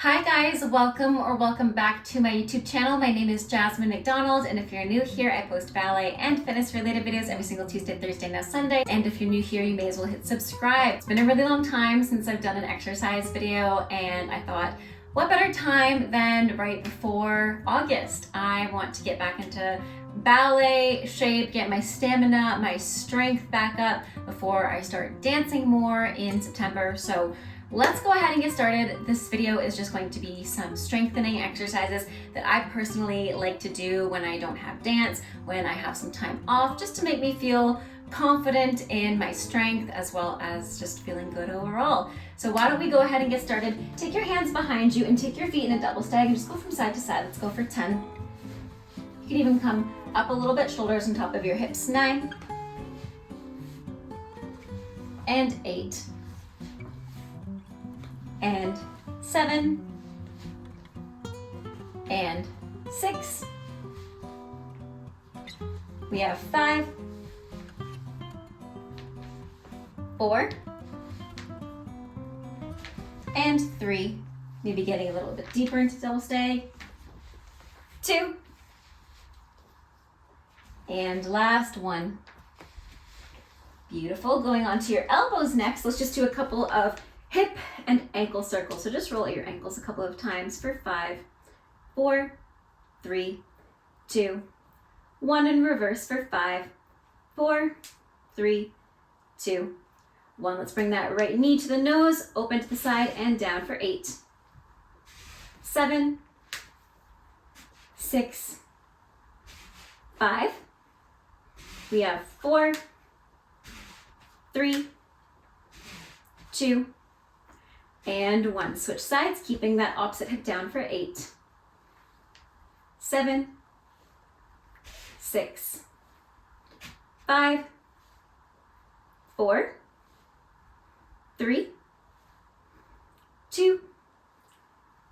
Hi guys, welcome back to my YouTube channel. My name is Jasmine McDonald, and if you're new here, I post ballet and fitness related videos every single Tuesday, Thursday, now Sunday. And if you're new here, you may as well hit subscribe. It's been a really long time since I've done an exercise video, and I thought, what better time than right before August? I want to get back into ballet shape, get my stamina, my strength back up before I start dancing more in September. So let's go ahead and get started. This video is just going to be some strengthening exercises that I personally like to do when I don't have dance, when I have some time off, just to make me feel confident in my strength as well as just feeling good overall. So why don't we go ahead and get started. Take your hands behind you and take your feet in a double stag and just go from side to side. Let's go for 10. You can even come up a little bit, shoulders on top of your hips. 9 and 8 and 7 and 6. We have 5, 4 and 3. Maybe getting a little bit deeper into double stag. 2 and last one. Beautiful. Going on to your elbows next. Let's just do a couple of hip and ankle circles. So just roll out your ankles a couple of times for 5, 4, 3, 2, 1, and reverse for 5, 4, 3, 2, 1. Let's bring that right knee to the nose, open to the side and down for 8, 7, 6, 5. We have 4, 3, 2, and 1. Switch sides, keeping that opposite hip down for 8, 7, 6, 5, 4, 3, 2,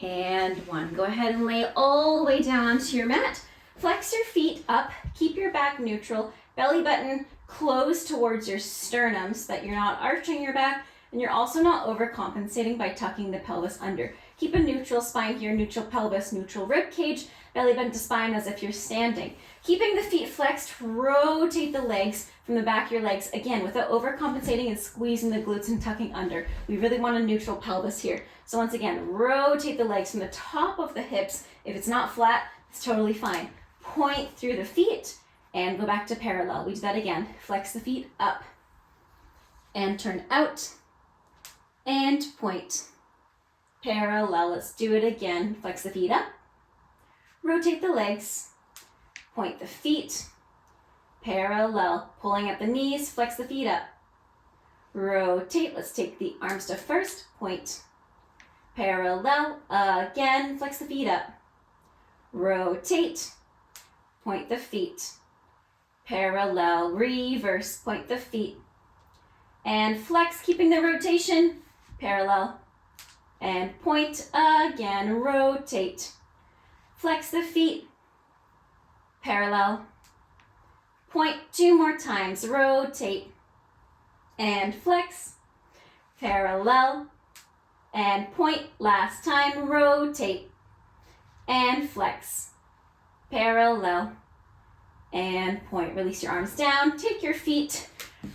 and 1. Go ahead and lay all the way down onto your mat. Flex your feet up, keep your back neutral, belly button close towards your sternum so that you're not arching your back, and you're also not overcompensating by tucking the pelvis under. Keep a neutral spine here, neutral pelvis, neutral rib cage, belly button to spine as if you're standing. Keeping the feet flexed, rotate the legs from the back of your legs, again, without overcompensating and squeezing the glutes and tucking under. We really want a neutral pelvis here. So once again, rotate the legs from the top of the hips. If it's not flat, it's totally fine. Point through the feet and go back to parallel. We do that again. Flex the feet up and turn out and point. Parallel. Let's do it again. Flex the feet up. Rotate the legs. Point the feet. Parallel. Pulling at the knees. Flex the feet up. Rotate. Let's take the arms to first. Point. Parallel. Again. Flex the feet up. Rotate. Point the feet. Parallel. Reverse. Point the feet. And flex, keeping the rotation. Parallel. And point again. Rotate. Flex the feet. Parallel. Point 2 more times. Rotate. And flex. Parallel. And point last time. Rotate. And flex. Parallel. And point. Release your arms down. Take your feet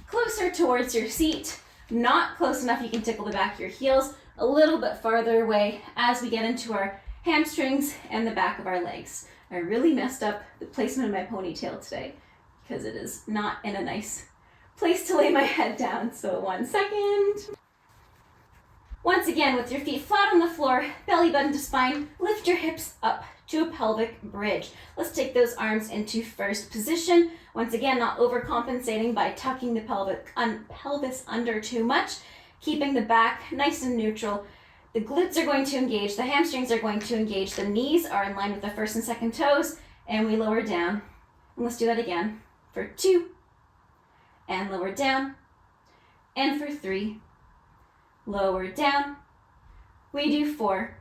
closer towards your seat. Not close enough, you can tickle the back of your heels. A little bit farther away as we get into our hamstrings and the back of our legs. I really messed up the placement of my ponytail today because it is not in a nice place to lay my head down. So 1 second. Once again, with your feet flat on the floor, belly button to spine, lift your hips up to a pelvic bridge. Let's take those arms into first position. Once again, not overcompensating by tucking the pelvis under too much, keeping the back nice and neutral. The glutes are going to engage, the hamstrings are going to engage, the knees are in line with the first and second toes, and we lower down. And let's do that again for 2, and lower down, and for 3, lower down. We do 4,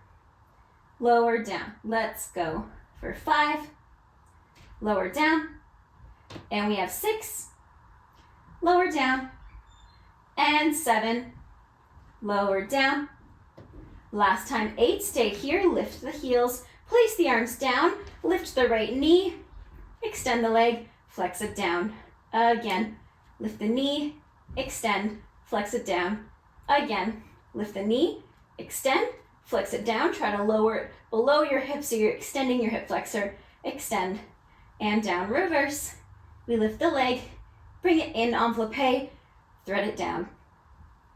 lower down. Let's go for 5, lower down, and we have 6, lower down, and 7, lower down. Last time, 8, stay here, lift the heels, place the arms down, lift the right knee, extend the leg, flex it down. Again, lift the knee, extend, flex it down. Again, lift the knee, extend, flex it down. Try to lower it below your hips so you're extending your hip flexor. Extend and down, reverse. We lift the leg, bring it in, enveloppe, thread it down.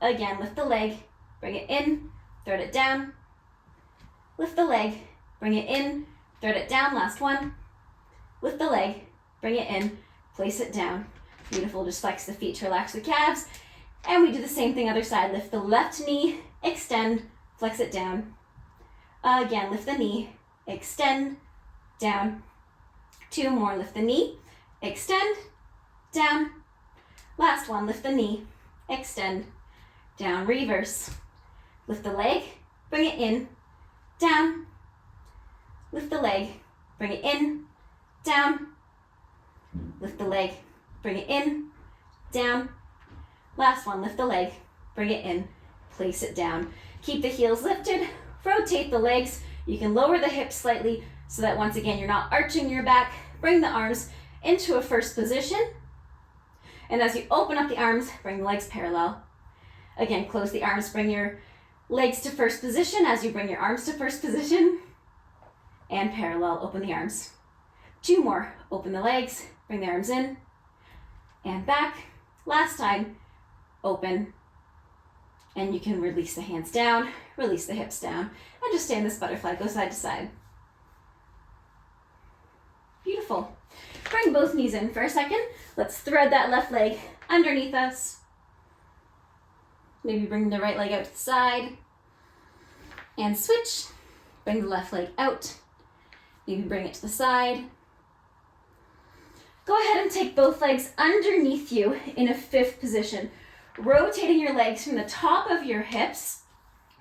Again, lift the leg, bring it in, thread it down. Lift the leg, bring it in, thread it down. Last one. Lift the leg, bring it in, place it down. Beautiful, just flex the feet to relax the calves. And we do the same thing other side. Lift the left knee, extend, flex it down. Again, lift the knee, extend, down. 2 more, lift the knee, extend, down. Last one, lift the knee, extend, down, reverse. Lift the leg, bring it in, down. Lift the leg, bring it in, down. Lift the leg, bring it in, down. Last one, lift the leg, bring it in, place it down. Keep the heels lifted, rotate the legs. You can lower the hips slightly so that once again, you're not arching your back. Bring the arms into a first position. And as you open up the arms, bring the legs parallel. Again, close the arms, bring your legs to first position as you bring your arms to first position. And parallel, open the arms. 2 more, open the legs, bring the arms in and back. Last time, open. And you can release the hands down, release the hips down, and just stay in this butterfly, go side to side. Beautiful. Bring both knees in for a second. Let's thread that left leg underneath us. Maybe bring the right leg out to the side. And switch. Bring the left leg out. Maybe bring it to the side. Go ahead and take both legs underneath you in a 5th position. Rotating your legs from the top of your hips.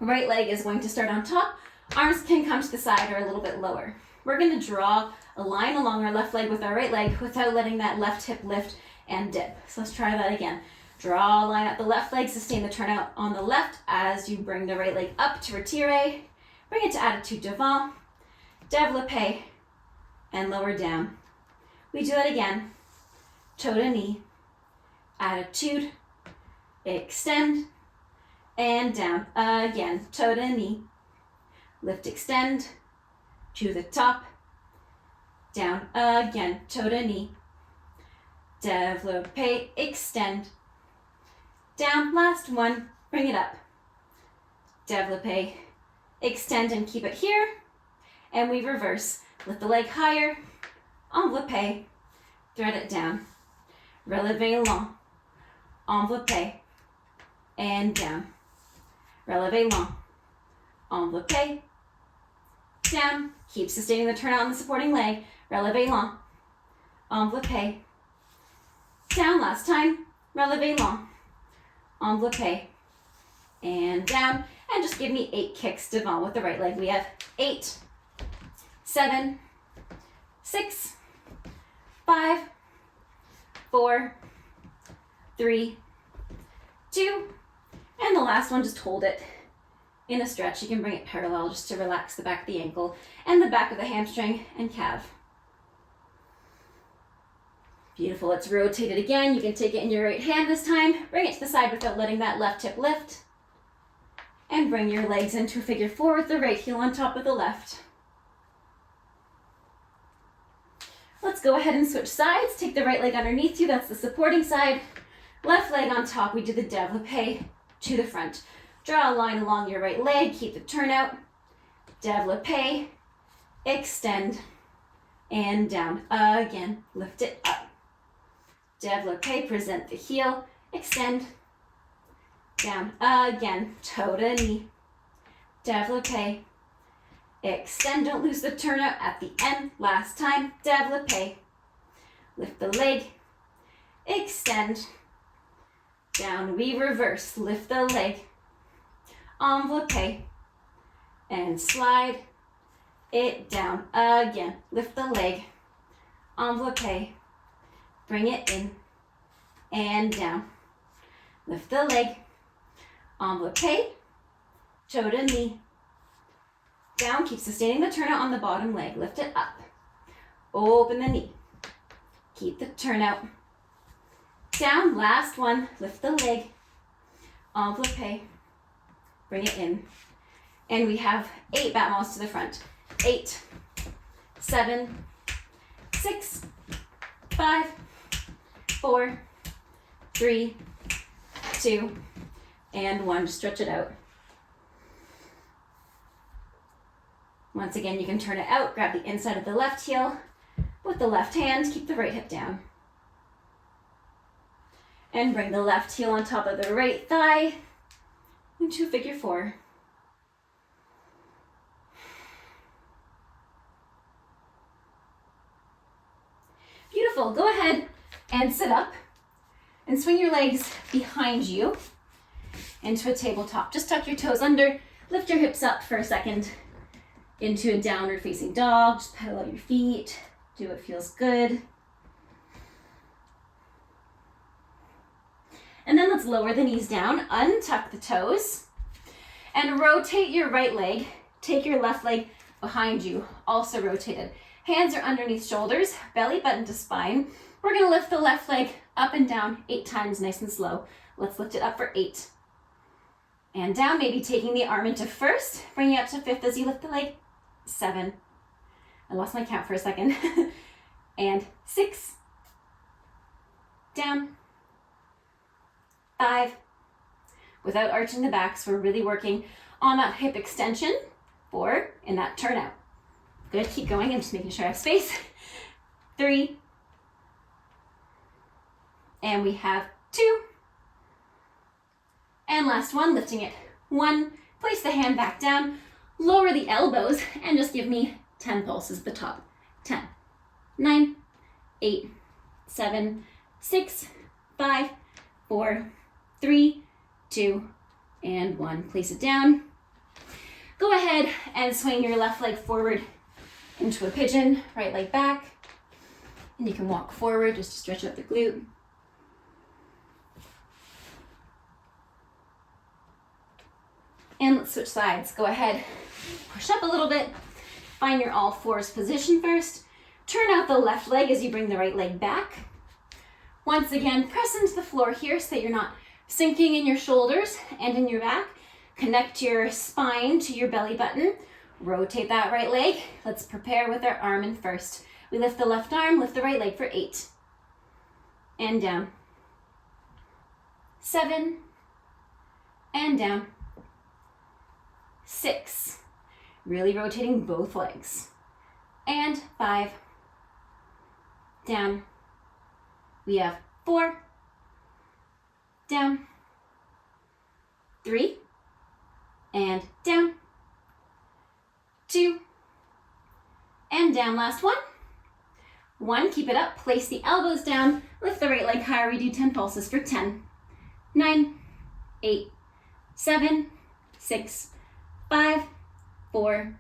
Right leg is going to start on top. Arms can come to the side or a little bit lower. We're going to draw a line along our left leg with our right leg without letting that left hip lift and dip. So let's try that again. Draw a line up the left leg, sustain the turnout on the left as you bring the right leg up to retire. Bring it to attitude devant, développé, and lower down. We do that again. Toe to knee, attitude, extend, and down. Again, toe to knee, lift, extend, to the top, down. Again, toe to knee, développé, extend, down. Last one, bring it up, développé, extend, and keep it here. And we reverse. Lift the leg higher, enveloppé, thread it down, relevé long, enveloppé, and down, relevé long, enveloppé, down. Keep sustaining the turnout on the supporting leg, relevé long, enveloppé, down. Last time, relevé long, enveloppé, and down. And just give me 8 kicks devant with the right leg. We have 8, 7, 6, 5, 4, 3, 2, and the last one, just hold it in a stretch. You can bring it parallel just to relax the back of the ankle and the back of the hamstring and calf. Beautiful. Let's rotate it again. You can take it in your right hand this time. Bring it to the side without letting that left hip lift. And bring your legs into a figure 4 with the right heel on top of the left. Let's go ahead and switch sides. Take the right leg underneath you. That's the supporting side. Left leg on top. We do the développé to the front. Draw a line along your right leg. Keep the turnout. Développé, extend, and down. Again, lift it up. Développé, present the heel, extend, down. Again, toe to knee. Développé, extend, don't lose the turnout at the end. Last time, développé. Lift the leg, extend, down. We reverse, lift the leg, enveloppé, and slide it down. Again, lift the leg, enveloppé, bring it in and down. Lift the leg, enveloppé, toe to knee, Down, keep sustaining the turnout on the bottom leg. Lift it up. Open the knee. Keep the turnout. Down, last one. Lift the leg. Envelope. Bring it in. And we have 8 bat moss to the front. 8, 7, 6, 5, 4, 3, 2, and 1. Just stretch it out. Once again, you can turn it out. Grab the inside of the left heel with the left hand. Keep the right hip down. And bring the left heel on top of the right thigh into figure 4. Beautiful. Go ahead and sit up and swing your legs behind you into a tabletop. Just tuck your toes under, lift your hips up for a second into a downward facing dog. Just pedal out your feet, do what feels good. And then let's lower the knees down, untuck the toes, and rotate your right leg. Take your left leg behind you, also rotated. Hands are underneath shoulders, belly button to spine. We're gonna lift the left leg up and down 8 times, nice and slow. Let's lift it up for 8. And down, maybe taking the arm into first, bring it up to 5th as you lift the leg. 7. I lost my count for a second. And 6. Down. 5. Without arching the back, so we're really working on that hip extension. 4, and that turnout. Good, keep going. I'm just making sure I have space. 3. And we have 2. And last one, lifting it. 1. Place the hand back down. Lower the elbows and just give me 10 pulses at the top. 10, 9, 8, 7, 6, 5, 4, 3, 2, and 1. Place it down. Go ahead and swing your left leg forward into a pigeon, right leg back. And you can walk forward just to stretch out the glute. And let's switch sides. Go ahead, push up a little bit. Find your all fours position first. Turn out the left leg as you bring the right leg back. Once again, press into the floor here so that you're not sinking in your shoulders and in your back. Connect your spine to your belly button. Rotate that right leg. Let's prepare with our arm in first. We lift the left arm, lift the right leg for 8. And down. 7. And down. 6. Really rotating both legs. And 5. Down. We have 4. Down. 3. And down. 2. And down. Last one. 1. Keep it up. Place the elbows down. Lift the right leg higher. We do 10 pulses for 10. 9. 8. 7. 6. 5, 4,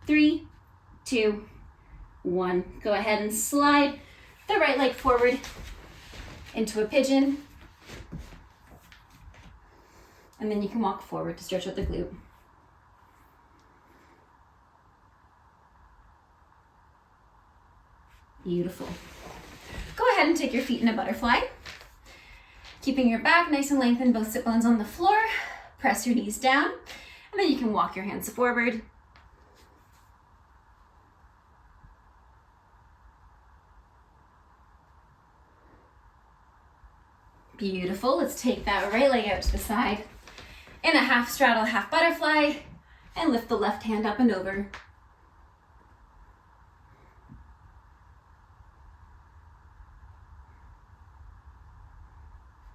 3, 2, 1. Go ahead and slide the right leg forward into a pigeon. And then you can walk forward to stretch out the glute. Beautiful. Go ahead and take your feet in a butterfly. Keeping your back nice and lengthened, both sit bones on the floor. Press your knees down. And then you can walk your hands forward. Beautiful. Let's take that right leg out to the side in a half straddle, half butterfly, and lift the left hand up and over.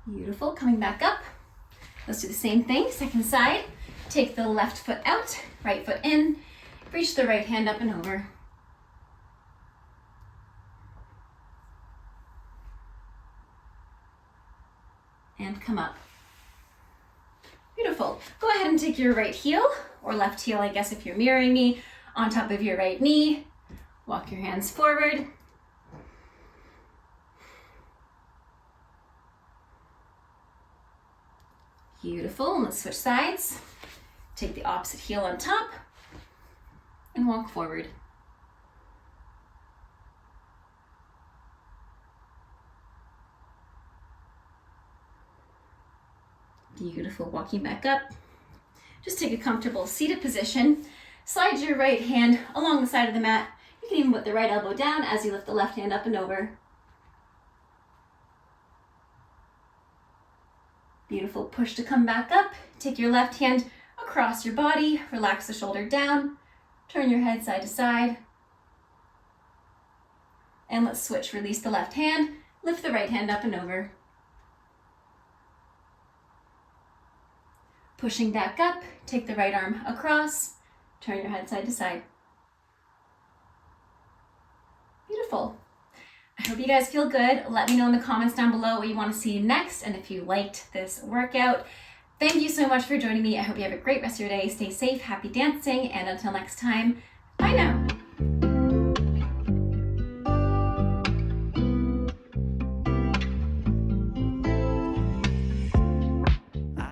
Beautiful. Coming back up. Let's do the same thing. Second side. Take the left foot out, right foot in. Reach the right hand up and over. And come up. Beautiful. Go ahead and take your right heel, or left heel, I guess if you're mirroring me, on top of your right knee. Walk your hands forward. Beautiful. And let's switch sides. Take the opposite heel on top. and walk forward. Beautiful. Walking back up. Just take a comfortable seated position. Slide your right hand along the side of the mat. You can even put the right elbow down as you lift the left hand up and over. Beautiful. Push to come back up. Take your left hand across your body. Relax the shoulder down. Turn your head side to side. And let's switch. Release the left hand. Lift the right hand up and over. Pushing back up, take the right arm across, turn your head side to side. Beautiful. I hope you guys feel good. Let me know in the comments down below what you want to see next and if you liked this workout. Thank you so much for joining me. I hope you have a great rest of your day. Stay safe, happy dancing, and until next time, bye now.